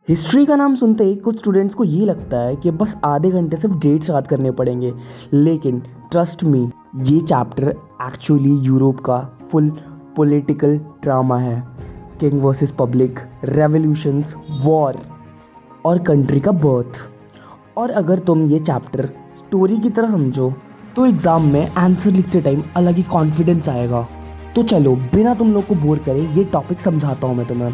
History का नाम सुनते ही कुछ स्टूडेंट्स को ये लगता है कि बस आधे घंटे सिर्फ डेट्स याद करने पड़ेंगे, लेकिन ट्रस्ट मी, ये चैप्टर एक्चुअली यूरोप का फुल पॉलिटिकल ड्रामा है। King versus public, revolutions, war और कंट्री का बर्थ। और अगर तुम ये चैप्टर स्टोरी की तरह समझो तो एग्ज़ाम में आंसर लिखते टाइम अलग ही कॉन्फिडेंस आएगा। तो चलो बिना तुम लोग को बोर करे ये टॉपिक समझाता हूँ मैं तुम्हें।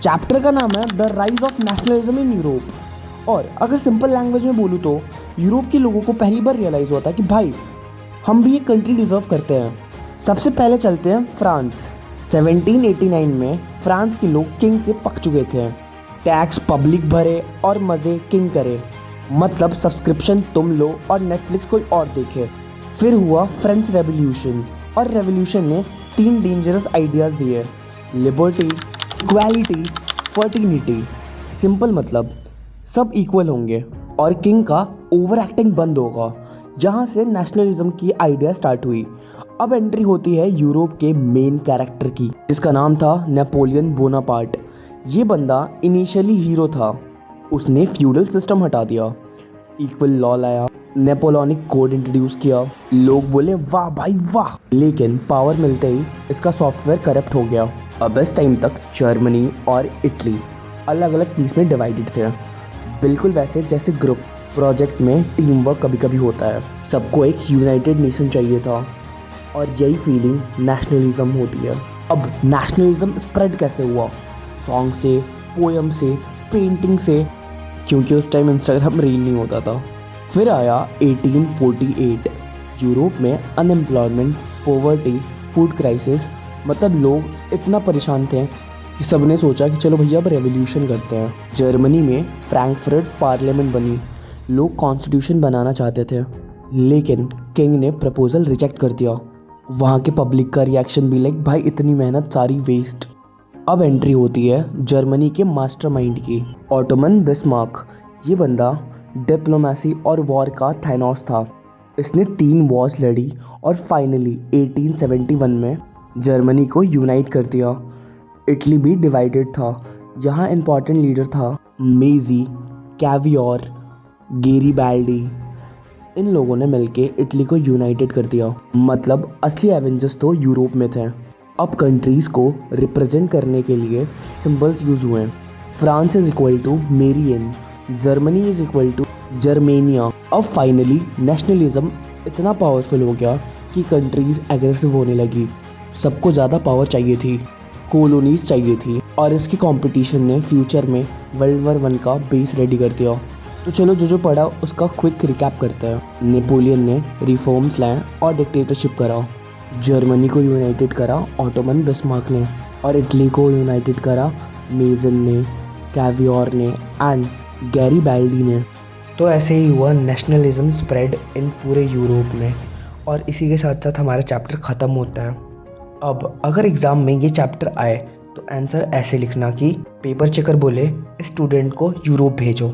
चैप्टर का नाम है the rise of nationalism in Europe. और अगर सिंपल लैंग्वेज में बोलूँ तो यूरोप के लोगों को पहली बार रियलाइज़ होता है कि भाई हम भी एक कंट्री डिज़र्व करते हैं। सबसे पहले चलते हैं फ्रांस। 1789 में फ्रांस के लोग किंग से पक चुके थे। टैक्स पब्लिक भरे और मज़े किंग करे, मतलब सब्सक्रिप्शन तुम लो और नेटफ्लिक्स कोई और देखे। फिर हुआ फ्रेंच रेवोल्यूशन, और रेवोल्यूशन ने 3 डेंजरस आइडियाज़ दिए: लिबर्टी, इक्वालिटी, फर्टिनिटी। सिंपल मतलब सब इक्वल होंगे और किंग का ओवर एक्टिंग बंद होगा। यहाँ से नेशनलिज्म की आइडिया स्टार्ट हुई। अब एंट्री होती है यूरोप के मेन कैरेक्टर की, जिसका नाम था नेपोलियन बोनापार्ट। ये बंदा इनिशियली हीरो था। उसने फ्यूडल सिस्टम हटा दिया, इक्वल लॉ लाया, नेपोलियनिक कोड इंट्रोड्यूस किया। लोग बोले वाह भाई वाह, लेकिन पावर मिलते ही इसका सॉफ्टवेयर करप्ट हो गया। अब इस टाइम तक जर्मनी और इटली अलग अलग पीस में डिवाइडेड थे, बिल्कुल वैसे जैसे ग्रुप प्रोजेक्ट में टीम वर्क कभी कभी होता है। सबको एक यूनाइटेड नेशन चाहिए था, और यही फीलिंग नेशनलिज्म होती है। अब नेशनलिज्म स्प्रेड कैसे हुआ? सॉन्ग से, पोएम से, पेंटिंग से, क्योंकि उस टाइम इंस्टाग्राम रील नहीं होता था। फिर आया 1848। यूरोप में अनएम्प्लॉयमेंट, पॉवर्टी, फूड क्राइसिस, मतलब लोग इतना परेशान थे कि सबने सोचा कि चलो भैया अब रेवोल्यूशन करते हैं। जर्मनी में फ्रैंकफर्ट पार्लियामेंट बनी। लोग कॉन्स्टिट्यूशन बनाना चाहते थे, लेकिन किंग ने प्रपोजल रिजेक्ट कर दिया। वहाँ के पब्लिक का रिएक्शन भी लाइक भाई इतनी मेहनत सारी वेस्ट। अब एंट्री होती है जर्मनी के मास्टरमाइंड की, ऑटोमन बिस्मार्क। ये बंदा डिप्लोमेसी और वॉर का थैनोस था। इसने 3 वॉर्स लड़ी और फाइनली 1871 में जर्मनी को यूनाइट कर दिया। इटली भी डिवाइडेड था। यहाँ इंपॉर्टेंट लीडर था मेजी, कैवियोर, गेरिबाल्डी। इन लोगों ने मिलके इटली को यूनाइटेड कर दिया, मतलब असली एवेंजर्स तो यूरोप में थे। अब कंट्रीज़ को रिप्रेजेंट करने के लिए सिंबल्स यूज़ हुए। France is equal to Marianne, Germany is equal to Germania. अब फाइनली नेशनलिज्म इतना पावरफुल हो गया कि कंट्रीज़ एग्रेसिव होने लगी। सबको ज़्यादा पावर चाहिए थी, कॉलोनीज चाहिए थी, और इसकी कंपटीशन ने फ्यूचर में वर्ल्ड वॉर 1 का बेस रेडी कर दिया। तो चलो जो पढ़ा उसका क्विक रिकैप करते हैं। नेपोलियन ने रिफॉर्म्स लाए और डिक्टेटरशिप करा। जर्मनी को यूनाइटेड करा ऑटोमन बिस्मार्क ने, और इटली को यूनाइटेड करा मेजन ने, कैवियोर ने एंड गैरिबाल्डी ने। तो ऐसे ही हुआ नेशनलिज्म स्प्रेड इन पूरे यूरोप में, और इसी के साथ साथ हमारा चैप्टर ख़त्म होता है। अब अगर एग्ज़ाम में ये चैप्टर आए तो आंसर ऐसे लिखना कि पेपर चेकर बोले स्टूडेंट को यूरोप भेजो।